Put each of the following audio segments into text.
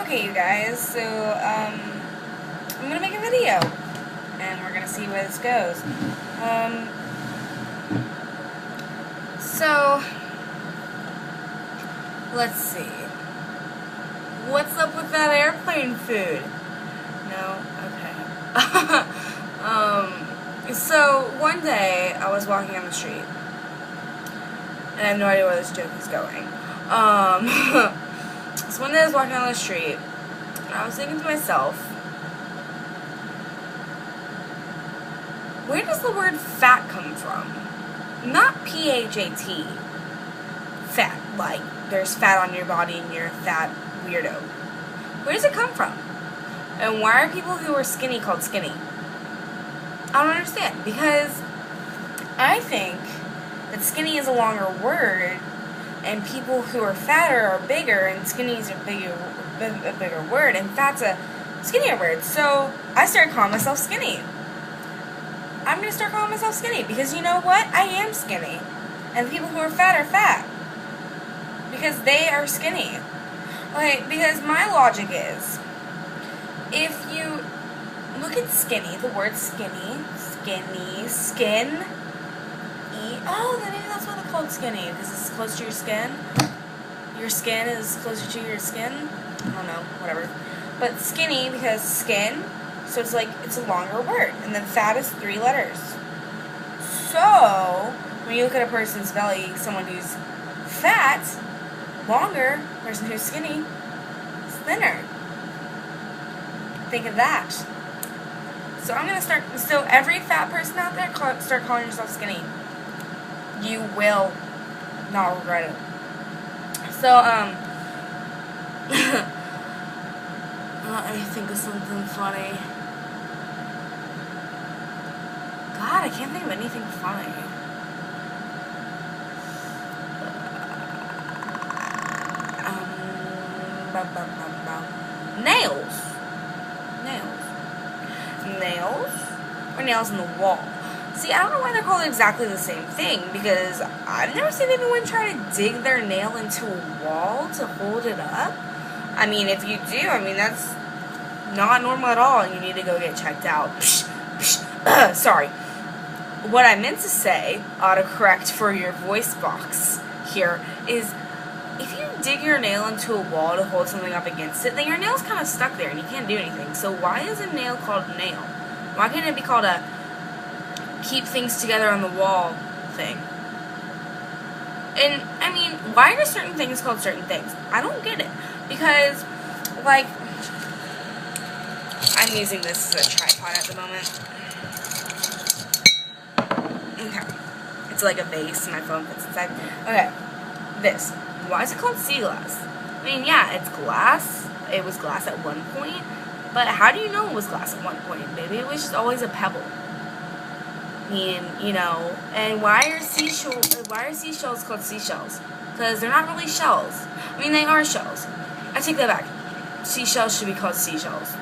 Okay, you guys, so, I'm gonna make a video, and we're gonna see where this goes. So, let's see. What's up with that airplane food? No? Okay. So, one day, I was walking on the street, and I have no idea where this joke is going. So one day I was walking on the street, and I was thinking to myself, where does the word fat come from? Not P-H-A-T. Fat. Like, there's fat on your body and you're a fat weirdo. Where does it come from? And why are people who are skinny called skinny? I don't understand. Because I think that skinny is a longer word, and people who are fatter are bigger, and skinny is a bigger word, and fat's a skinnier word. So I started calling myself skinny. I'm going to start calling myself skinny, because you know what? I am skinny. And the people who are fat, because they are skinny. Okay, because my logic is, if you look at skinny, the word skinny, skin, oh, then maybe that's why they're called skinny, because it's close to your skin. Your skin is closer to your skin. I don't know, whatever. But skinny because skin, so it's like, it's a longer word. And then fat is 3 letters. So, when you look at a person's belly, someone who's fat, longer, person who's skinny, is thinner. Think of that. So I'm going to start, so every fat person out there, start calling yourself skinny. You will not regret it. So, let me think of something funny. God, I can't think of anything funny. Nails. Or nails in the wall. See, I don't know why they're called exactly the same thing, because I've never seen anyone try to dig their nail into a wall to hold it up. I mean, if you do, I mean, that's not normal at all, and you need to go get checked out. Sorry. What I meant to say, autocorrect for your voice box here, is if you dig your nail into a wall to hold something up against it, then your nail's kind of stuck there and you can't do anything. So why is a nail called a nail? Why can't it be called a keep things together on the wall thing? And, I mean, why are certain things called certain things? I don't get it. Because, like, I'm using this as a tripod at the moment. Okay. It's like a vase, and my phone fits inside. Okay. This. Why is it called sea glass? I mean, yeah, it's glass. It was glass at one point. But how do you know it was glass at one point? Maybe it was just always a pebble. I mean, you know, and why are seashells called seashells? Because they're not really shells. I mean, they are shells. I take that back. Seashells should be called seashells.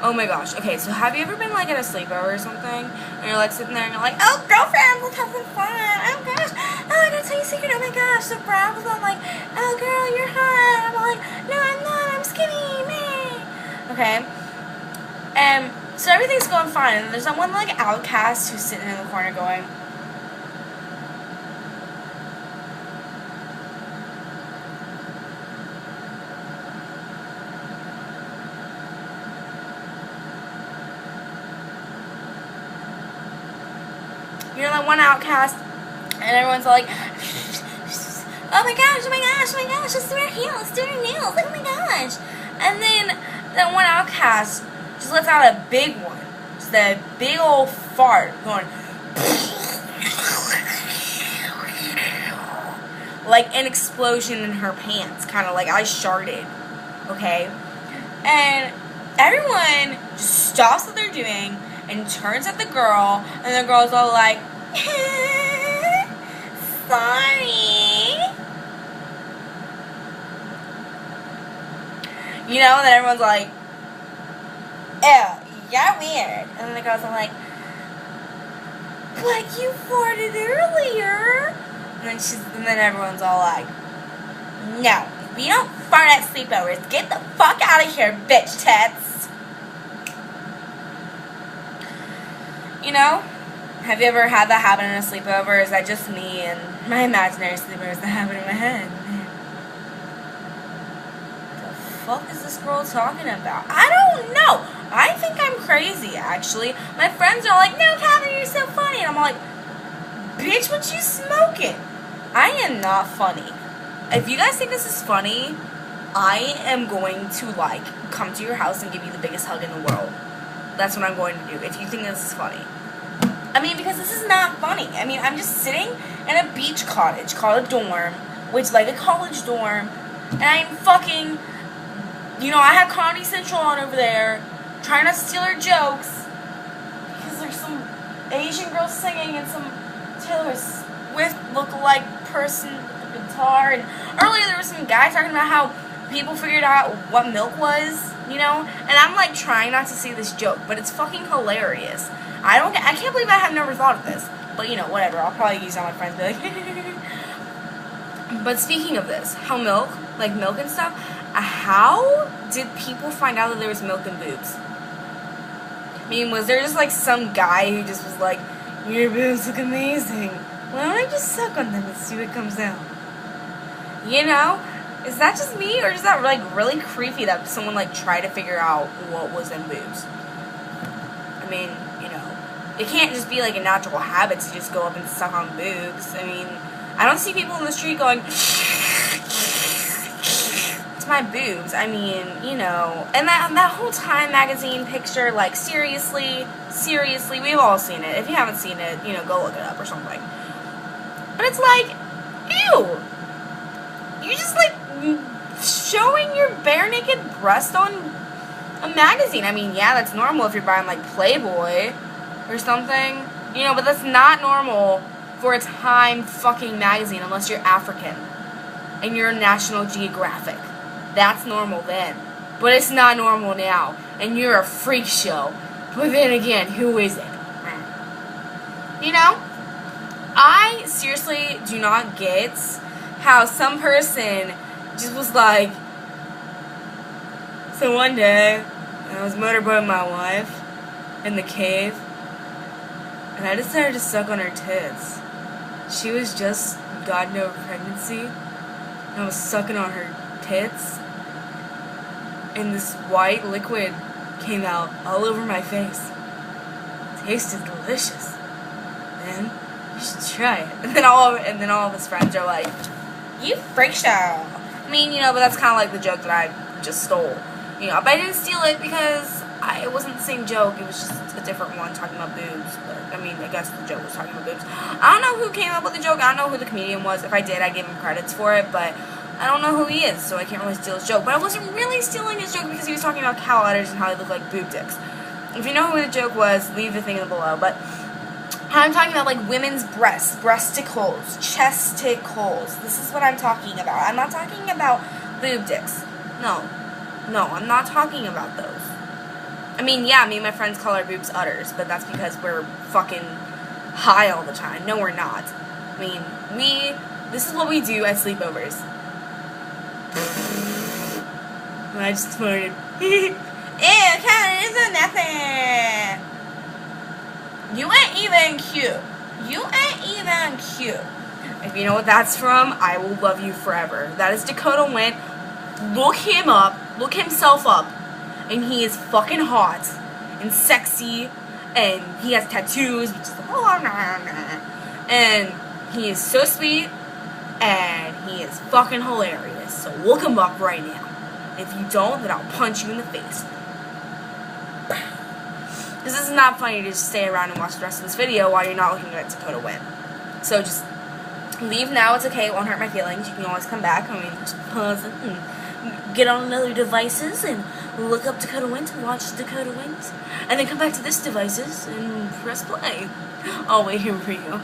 Oh my gosh. Okay, so have you ever been like at a sleepover or something, and you're like sitting there and you're like, oh girlfriend, let's have some fun. Oh gosh, oh I gotta tell you a secret. Oh my gosh. So Brad was all like, oh girl, you're hot. I'm all like, no I'm not, I'm skinny, man. Okay. So everything's going fine, and there's that one like outcast who's sitting in the corner going, you're like one outcast, and everyone's all like, oh my gosh, oh my gosh, oh my gosh, let's do our hair, let's do our nails, oh my gosh. And then that one outcast just lets out a big one. Just that big old fart going like an explosion in her pants, kind of like I sharted. Okay? And everyone just stops what they're doing and turns at the girl, and the girl's all like, sorry. You know, and then everyone's like, ew, you're weird. And then the girls are like, but you farted earlier. And then everyone's all like, no, we don't fart at sleepovers. Get the fuck out of here, bitch tits. You know? Have you ever had that happen in a sleepover? Or is that just me and my imaginary sleepovers that happen in my head? The fuck is this girl talking about? I don't know. I think I'm crazy, actually. My friends are like, no, Catherine, you're so funny. And I'm like, bitch, what you smoking? I am not funny. If you guys think this is funny, I am going to, like, come to your house and give you the biggest hug in the world. That's what I'm going to do, if you think this is funny. I mean, because this is not funny. I mean, I'm just sitting in a beach cottage called a dorm, which, like a college dorm, and I'm fucking, you know, I have Comedy Central on over there, trying not to steal her jokes, because there's some Asian girl singing and some Taylor Swift look-alike person with a guitar, and earlier there was some guy talking about how people figured out what milk was, you know, and I'm like trying not to see this joke, but it's fucking hilarious. I can't believe I have never thought of this, but you know, whatever, I'll probably use all my friends and be like, but speaking of this, how milk and stuff, how did people find out that there was milk in boobs? I mean, was there just like some guy who just was like, your boobs look amazing, why don't I just suck on them and see what comes out? You know? Is that just me, or is that like really creepy that someone like tried to figure out what was in boobs? I mean, you know, it can't just be like a natural habit to just go up and suck on boobs. I mean, I don't see people in the street going, it's my boobs. I mean, you know, and that whole Time magazine picture, like seriously, we've all seen it. If you haven't seen it, you know, go look it up or something. But it's like, ew. You just like showing your bare naked breast on a magazine. I mean, yeah, that's normal if you're buying like Playboy or something, you know, but that's not normal for a Time fucking magazine unless you're African and you're National Geographic. That's normal then, but it's not normal now, and you're a freak show. But then again, who is it? You know, I seriously do not get how some person just was like, so one day, I was motorboating my wife in the cave, and I decided to suck on her tits. She was just gotten over pregnancy, and I was sucking on her tits, and this white liquid came out all over my face. It tasted delicious. Man, you should try it. And then all of his friends are like, you freak show. I mean, you know, but that's kind of like the joke that I just stole. You know, but I didn't steal it because it wasn't the same joke. It was just a different one talking about boobs. But, I mean, I guess the joke was talking about boobs. I don't know who came up with the joke. I don't know who the comedian was. If I did, I gave him credits for it. But I don't know who he is, so I can't really steal his joke. But I wasn't really stealing his joke because he was talking about cow udders and how they look like boob dicks. If you know who the joke was, leave the thing in below. But I'm talking about, like, women's breasts, breasticles, chesticles. This is what I'm talking about. I'm not talking about boob dicks. No, I'm not talking about those. I mean, yeah, me and my friends call our boobs udders, but that's because we're fucking high all the time. No, we're not. I mean, this is what we do at sleepovers. I just farted. Ew, Kevin, it's nothing. You ain't even cute. You ain't even cute. If you know what that's from, I will love you forever. That is Dakota Wint. Look him up. Look himself up. And he is fucking hot. And sexy. And he has tattoos. Which is, and he is so sweet. And he is fucking hilarious. So look him up right now. If you don't, then I'll punch you in the face. Because this is not funny to just stay around and watch the rest of this video while you're not looking at Dakota Wint. So just leave now. It's okay. It won't hurt my feelings. You can always come back. I mean, just pause it and get on other devices and look up Dakota Wint and watch Dakota Wint. And then come back to this devices and press play. I'll wait here for you.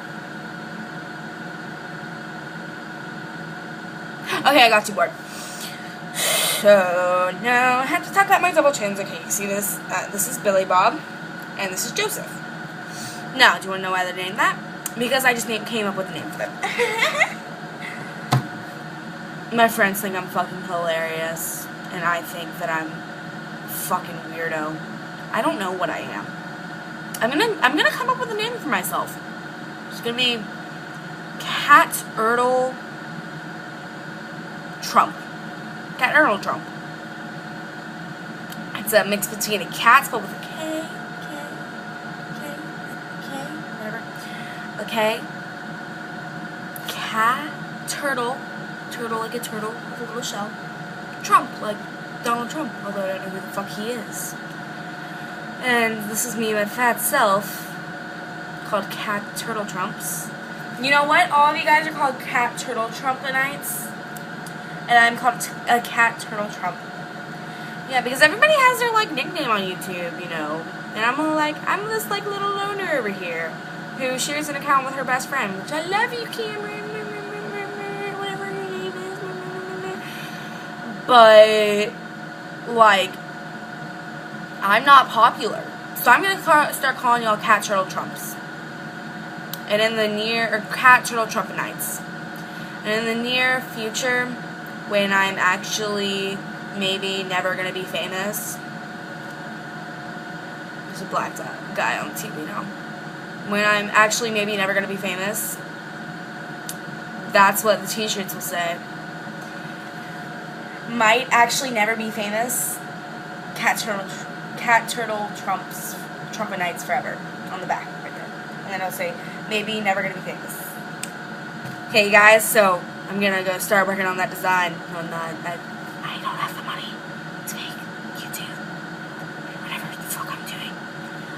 Okay, I got too bored. So now I have to talk about my double chins. Okay, you see this? This is Billy Bob, and this is Joseph. Now, do you want to know why they're named that? Because I just came up with a name for them. My friends think I'm fucking hilarious, and I think that I'm fucking weirdo. I don't know what I am. I'm gonna come up with a name for myself. It's gonna be Cat Turtle Trump. Cat Turtle Trump. It's a mix between a cat spelled with a K, whatever. Okay. Cat, turtle like a turtle with a little shell. Trump, like Donald Trump, although I don't know who the fuck he is. And this is me, my fat self, called Cat Turtle Trumps. You know what? All of you guys are called Cat Turtle Trumpanites, and I'm called a Cat Turtle Trump. Yeah, because everybody has their, like, nickname on YouTube, you know. And I'm this, like, little loner over here who shares an account with her best friend, which I love you, Cameron, whatever your name is. But, like, I'm not popular. So I'm going to start calling y'all Cat Turtle Trumps. And in the or Cat Turtle Trumpanites. And in the near future, when I'm actually maybe never gonna be famous. There's a black guy on TV now. When I'm actually maybe never gonna be famous, that's what the t-shirts will say. Might actually never be famous. Cat Turtle Trumps, Trumpanites forever on the back right there. And then it'll say maybe never gonna be famous. Okay, guys. So I'm gonna go start working on that design. I don't have the money to make YouTube. Whatever the fuck I'm doing.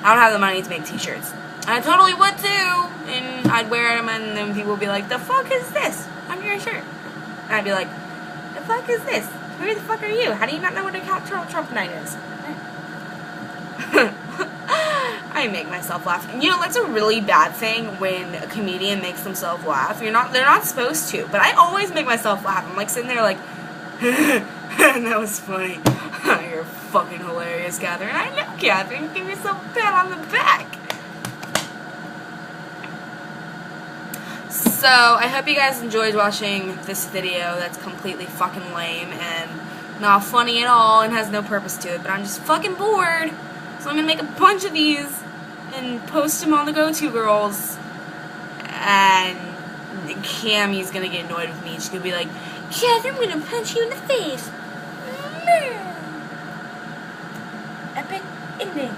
I don't have the money to make t-shirts. I totally would too. And I'd wear them and then people would be like, the fuck is this on your shirt? And I'd be like, the fuck is this? Who the fuck are you? How do you not know what a Cat Turtle Trump night is? I make myself laugh. You know, that's a really bad thing when a comedian makes themselves laugh. They're not supposed to, but I always make myself laugh. I'm like sitting there like, that was funny. You're fucking hilarious, Catherine. I know, Catherine. Give yourself a pat on the back. So, I hope you guys enjoyed watching this video that's completely fucking lame and not funny at all and has no purpose to it, but I'm just fucking bored. So I'm gonna make a bunch of these and post them on the Go-To Girls. And Cammie's gonna get annoyed with me. She's gonna be like, Catherine, I'm gonna punch you in the face. Epic ending.